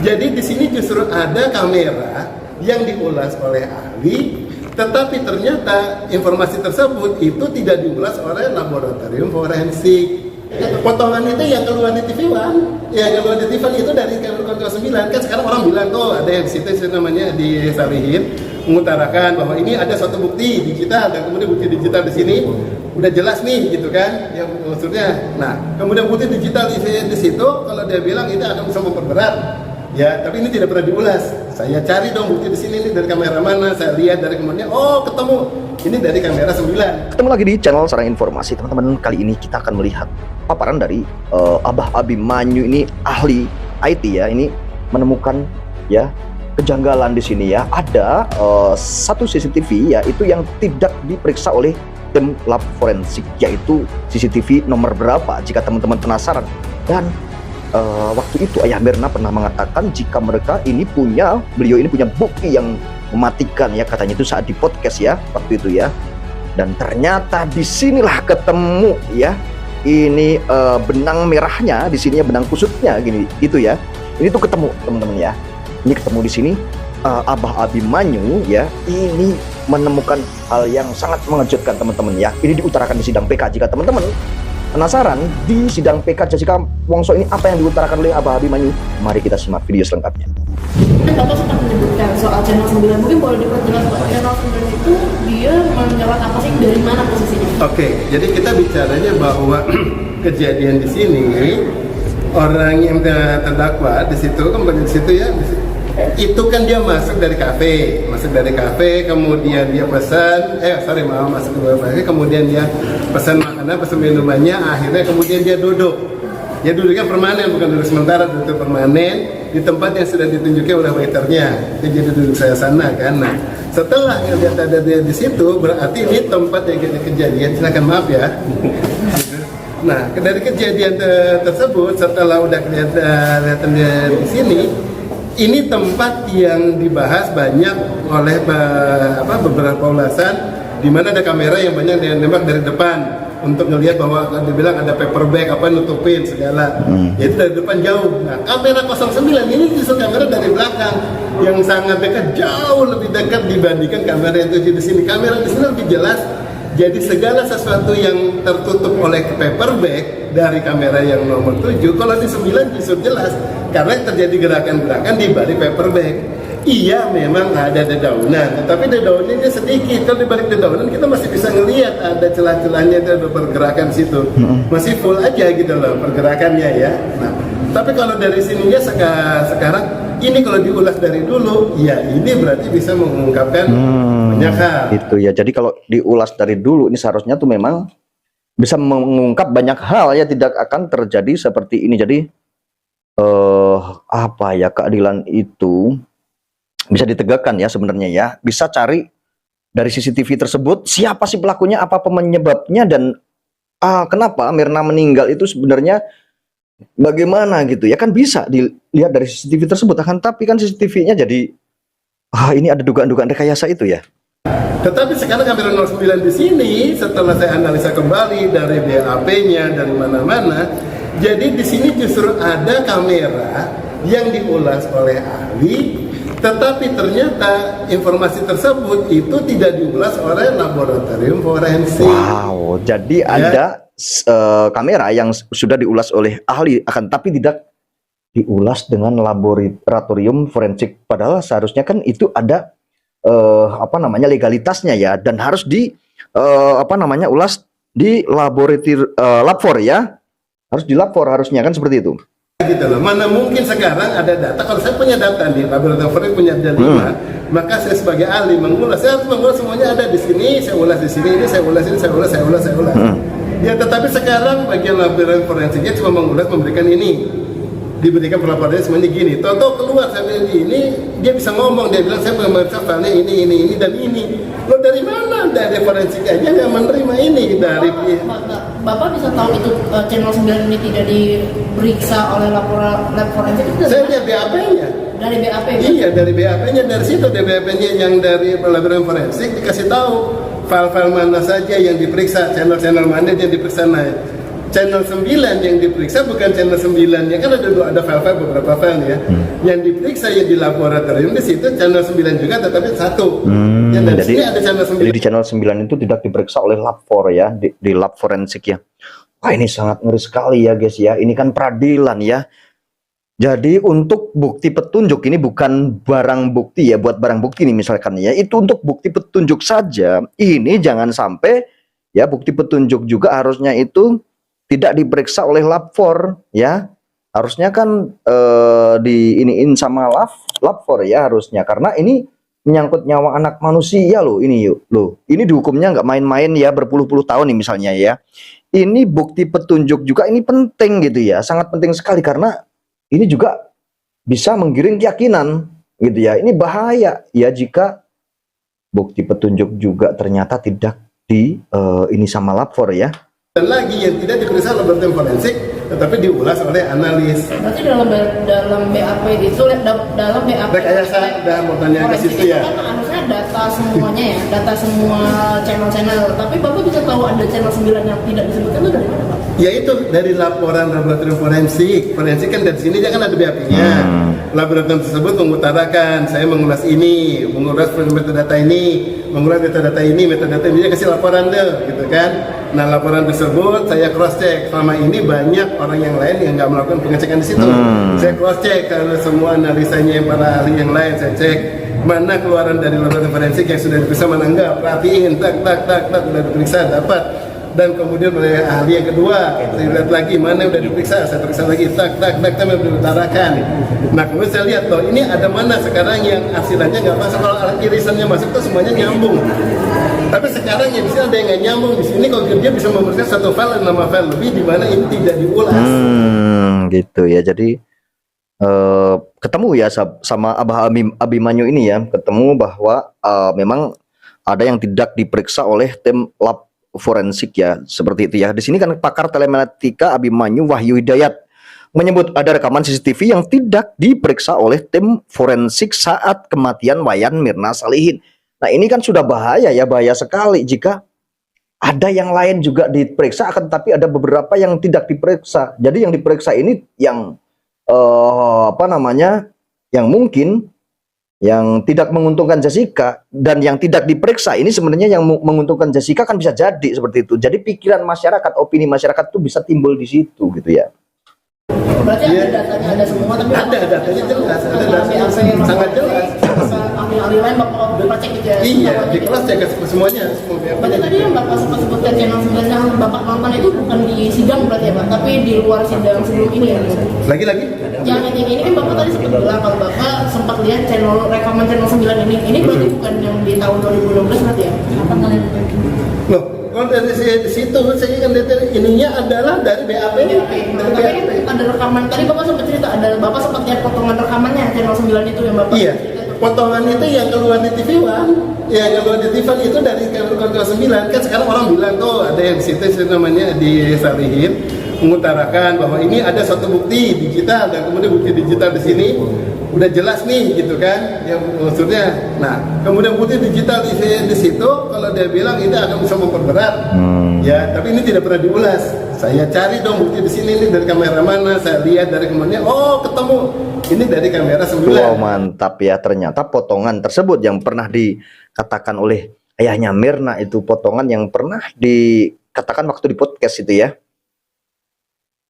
Jadi di sini justru ada kamera yang diulas oleh ahli, tetapi ternyata informasi tersebut itu tidak diulas oleh laboratorium forensik. Potongan itu yang keluar di TV One, yang keluar di TV One itu dari kamera kontrol 9. Kan sekarang orang bilang tuh ada yang di situ namanya disalihin, mengutarakan bahwa ini ada suatu bukti digital, dan kemudian bukti digital di sini udah jelas nih gitu kan, yang maksudnya. Nah, kemudian bukti digital di situ kalau dia bilang itu akan bisa memperberat, ya, tapi ini tidak pernah diulas. Saya cari dong bukti di sini nih dari kamera mana, saya lihat dari kemudian, oh ketemu, ini dari kamera 9. Ketemu lagi di channel Sarang Informasi, teman-teman. Kali ini kita akan melihat paparan dari Abah Abimanyu, ini ahli IT ya, ini menemukan ya kejanggalan di sini ya. Ada satu CCTV ya, itu yang tidak diperiksa oleh tim lab forensik, yaitu CCTV nomor berapa jika teman-teman penasaran. Dan waktu itu Ayah Mirna pernah mengatakan jika beliau ini punya bukti yang mematikan ya, katanya itu saat di podcast ya waktu itu ya. Dan ternyata disinilah ketemu ya, ini benang merahnya di sini ya, benang kusutnya gini gitu ya. Ini tuh ketemu teman-teman ya. Ini ketemu di sini Abah Abimanyu ya, ini menemukan hal yang sangat mengejutkan teman-teman ya. Ini diutarakan di sidang PK. Jika teman-teman penasaran di sidang PK Jessica Wongso ini apa yang diutarakan oleh Abah Abimanyu, mari kita simak video selengkapnya. Bapak sempat menyebutkan soal channel 9, mungkin boleh diperjelas Pak, channel 9 itu dia menjawab apa sih, dari mana posisinya? Oke, jadi kita bicaranya bahwa kejadian di sini orang yang terdakwa di situ kan di situ ya, itu kan dia masuk dari kafe, kemudian dia pesan, masuk ke kafe, kemudian dia pesan makanan, pesan minumannya, akhirnya kemudian dia duduk. Dia duduknya permanen, bukan duduk sementara, duduk permanen di tempat yang sudah ditunjukkan oleh waiternya. Dia jadi duduk saya sana kan. Nah, setelah lihat ada dia di situ, berarti ini tempat yang kejadian. Silakan maaf ya. Nah, dari kejadian tersebut, setelah udah kelihatan di sini, ini tempat yang dibahas banyak oleh beberapa ulasan, di mana ada kamera yang banyak yang nembak dari depan untuk ngelihat bahwa dibilang ada paper bag nutupin segala, itu dari depan jauh. Nah, kamera 09 ini justru kamera dari belakang yang sangat dekat, jauh lebih dekat dibandingkan kamera yang tujuh di sini. Kamera di sini lebih jelas. Jadi segala sesuatu yang tertutup oleh paper bag dari kamera yang nomor 7, kalau di 9 justru jelas karena terjadi gerakan-gerakan di balik paper bag. Iya, memang ada dedaunan, tetapi dedaunannya sedikit. Kalau di balik dedaunan kita masih bisa ngelihat ada celah-celahnya, ada pergerakan situ. Masih full aja gitu loh pergerakannya ya. Nah, tapi kalau dari sininya sekarang ini kalau diulas dari dulu, ya ini berarti bisa mengungkapkan banyak hal. Itu ya. Jadi kalau diulas dari dulu ini seharusnya tuh memang bisa mengungkap banyak hal ya, tidak akan terjadi seperti ini. Jadi keadilan itu bisa ditegakkan ya sebenarnya ya. Bisa cari dari CCTV tersebut siapa sih pelakunya, apa penyebabnya, dan kenapa Mirna meninggal itu sebenarnya bagaimana gitu ya, kan bisa dilihat dari CCTV tersebut. Tapi kan CCTV-nya jadi ini ada dugaan-dugaan rekayasa itu ya. Tetapi sekarang kamera 09 di sini setelah saya analisa kembali dari BAP-nya dari mana-mana, jadi di sini justru ada kamera yang diulas oleh ahli, tetapi ternyata informasi tersebut itu tidak diulas oleh laboratorium forensik. Wow, jadi ada kamera yang sudah diulas oleh ahli, akan tapi tidak diulas dengan laboratorium forensik. Padahal seharusnya kan itu ada legalitasnya ya, dan harus ulas di lapor ya, harus di lapor harusnya kan seperti itu. Gitu loh. Mana mungkin sekarang ada data, kalau saya punya data nih, laboratorium forensik punya data 5, maka saya sebagai ahli mengulas, saya harus mengulas semuanya ada di sini, saya ulas di sini, ini saya ulas, ini saya ulas. Ya, tetapi sekarang bagian laboratorium forensiknya cuma mengulas, memberikan ini, diberikan pelaporannya semuanya gini. Toto keluar saya bilang ini, dia bisa ngomong, dia bilang saya memeriksa filenya ini dan ini. Lo dari mana? Dari forensik aja yang menerima ini dari. Bapak bisa tahu itu channel 9 ini tidak diperiksa oleh lab forensik itu? Saya lihat BAP-nya. Dari BAP? Iya, dari BAP-nya, dari situ dari BAP-nya yang dari laboratorium forensik dikasih tahu file-file mana saja yang diperiksa, channel-channel mana yang diperiksa. Nah, channel 9 yang diperiksa bukan channel 9 ya, kan ada file-file beberapa file ya. Yang diperiksa ya di laboratorium di situ channel 9 juga tetapi satu. Ya, dan Jadi sini ada channel 9. Jadi di channel 9 itu tidak diperiksa oleh lab for ya, di lab forensik ya. Wah, ini sangat ngeri sekali ya guys ya. Ini kan peradilan ya. Jadi untuk bukti petunjuk ini bukan barang bukti ya, buat barang bukti ini misalkan ya. Itu untuk bukti petunjuk saja. Ini jangan sampai ya, bukti petunjuk juga harusnya itu tidak diperiksa oleh lab for ya. Harusnya kan diiniin sama lab for ya harusnya, karena ini menyangkut nyawa anak manusia loh ini loh. Ini dihukumnya nggak main-main ya, berpuluh-puluh tahun nih misalnya ya. Ini bukti petunjuk juga ini penting gitu ya, sangat penting sekali karena ini juga bisa menggiring keyakinan gitu ya. Ini bahaya ya jika bukti petunjuk juga ternyata tidak ini sama lab for ya. Dan lagi yang tidak diperiksa laboratorium forensik tetapi diulas oleh analis. Berarti dalam BAP itu dalam BAP Rekayasa dan mau tanya ke situ ya. kan harusnya data semuanya ya, data semua channel-channel. Tapi Bapak bisa tahu ada channel 9 yang tidak disebutkan itu dari mana, Pak? Ya itu dari laporan laboratorium forensik. Forensik kan dari sini dia kan ada BAP-nya. Laboratorium tersebut mengutarakan, saya mengulas ini, mengulas metadata ini, mengulas metadata ini, metadata ini, dia kasih laporan deh, gitu kan. Nah laporan tersebut saya cross check. Selama ini banyak orang yang lain yang nggak melakukan pengecekan di situ. Saya cross check karena semua analisanya para ahli yang lain saya cek mana keluaran dari laboratorium forensik yang sudah diperiksa mana enggak, perhatiin tak sudah diperiksa dapat. Dan kemudian oleh ahli yang kedua saya lihat lagi mana yang udah diperiksa, saya periksa lagi tak sudah diutarakan. Nah kemudian saya lihat loh ini ada mana sekarang yang hasilnya nggak masuk, kalau alat irisannya masuk tuh semuanya nyambung. Tapi sekarang yang di sini ada yang nggak nyambung, di sini kalau dia bisa memeriksa satu file 6 file lebih di mana ini tidak diulas. Gitu ya. Jadi ketemu ya sama Abah Abimanyu ini ya, ketemu bahwa memang ada yang tidak diperiksa oleh tim lab forensik ya, seperti itu ya. Di sini kan pakar telematika Abimanyu Wahyu Hidayat menyebut ada rekaman CCTV yang tidak diperiksa oleh tim forensik saat kematian Wayan Mirna Salihin. Nah ini kan sudah bahaya ya, bahaya sekali jika ada yang lain juga diperiksa akan tapi ada beberapa yang tidak diperiksa. Jadi yang diperiksa ini yang yang mungkin yang tidak menguntungkan Jessica, dan yang tidak diperiksa ini sebenarnya yang menguntungkan Jessica kan bisa jadi seperti itu. Jadi pikiran masyarakat, opini masyarakat itu bisa timbul di situ gitu ya. Berarti ada datanya, ada semua, tapi Ada datanya jelas, ada datanya sangat jelas. Ahli-ahli lain Bapak cek gitu ya? Iya, di kelas cek semuanya. Berarti tadi yang Bapak sempat sebutkan channel 9 yang Bapak nonton itu bukan di sidang berarti ya Pak? Tapi di luar sidang sebelum ini ya? Lagi-lagi? Yang ini kan Bapak tadi sempat bilang kalau Bapak sempat lihat rekaman channel 9 ini berarti bukan yang di tahun 2012 berarti ya? Apa ngeliat lagi? Loh, kalau dari situ saya kan ininya adalah dari BAP. Tapi ada rekaman tadi Bapak sempat cerita, Bapak sempat lihat potongan rekamannya channel 9 itu yang Bapak. Iya, potongan itu yang keluar di TV One, yang keluar di TV One itu dari keluar 9. Kan sekarang orang bilang tuh ada yang di situ namanya di Salihin mengutarakan bahwa ini ada suatu bukti digital dan kemudian bukti digital di sini udah jelas nih gitu kan yang maksudnya. Nah kemudian bukti digital di situ kalau dia bilang ini akan bisa memperberat ya, tapi ini tidak pernah diulas. Saya cari dong bukti di sini, ini dari kamera mana, saya lihat dari kemudian oh ketemu ini dari kamera 9. Wow, mantap ya, ternyata potongan tersebut yang pernah dikatakan oleh ayahnya Mirna itu potongan yang pernah dikatakan waktu di podcast itu ya.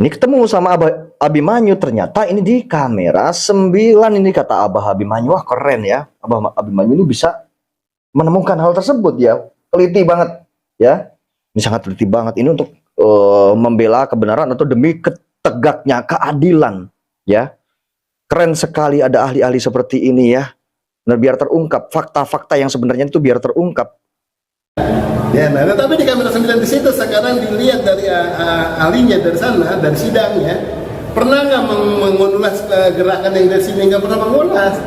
Ini ketemu sama Abah Abimanyu, ternyata ini di kamera 9 ini kata Abah Abimanyu. Wah keren ya, Abah Abimanyu ini bisa menemukan hal tersebut ya, teliti banget ya. Ini sangat teliti banget ini untuk membela kebenaran atau demi tegaknya keadilan ya. Keren sekali ada ahli-ahli seperti ini ya. Nah, biar terungkap fakta-fakta yang sebenarnya itu biar terungkap. Ya, nah, tapi di kamera 9 di situ sekarang dilihat dari ahlinya dari sana, dari sidangnya, pernah nggak mengulas gerakan yang dari sini, nggak pernah mengulas.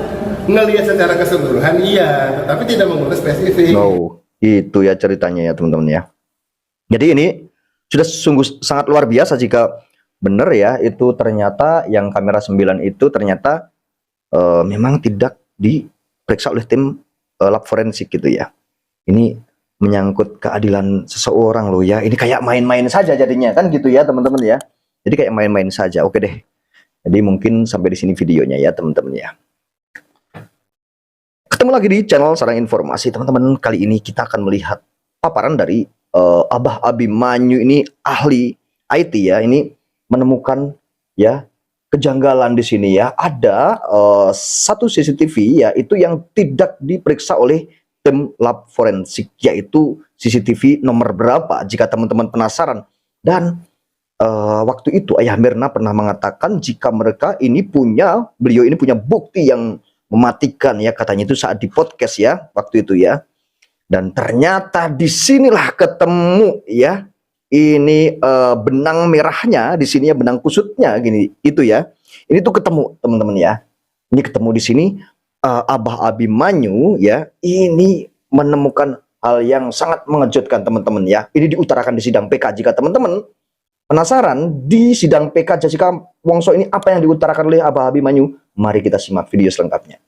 Ngelihat secara keseluruhan iya, tapi tidak mengulas spesifik. Oh, itu ya ceritanya ya teman-teman ya. Jadi ini sudah sungguh sangat luar biasa jika benar ya itu ternyata yang kamera 9 itu ternyata memang tidak diperiksa oleh tim lab forensik gitu ya. Ini menyangkut keadilan seseorang loh ya. Ini kayak main-main saja jadinya kan gitu ya teman-teman ya. Jadi kayak main-main saja. Oke deh. Jadi mungkin sampai di sini videonya ya teman-teman ya. Ketemu lagi di channel Sarang Informasi teman-teman. Kali ini kita akan melihat paparan dari Abah Abimanyu ini ahli IT ya. Ini menemukan ya kejanggalan di sini ya. Ada satu CCTV ya itu yang tidak diperiksa oleh tim lab forensik, yaitu CCTV nomor berapa jika teman-teman penasaran. Dan waktu itu Ayah Mirna pernah mengatakan jika beliau ini punya bukti yang mematikan ya, katanya itu saat di podcast ya waktu itu ya. Dan ternyata disinilah ketemu ya, ini benang merahnya di sini ya, benang kusutnya gini itu ya. Ini tuh ketemu teman-teman ya. Ini ketemu di sini Abah Abimanyu ya, ini menemukan hal yang sangat mengejutkan teman-teman ya. Ini diutarakan di sidang PK. Jika teman-teman penasaran di sidang PK Jessica Wongso ini apa yang diutarakan oleh Abah Abimanyu, mari kita simak video selengkapnya.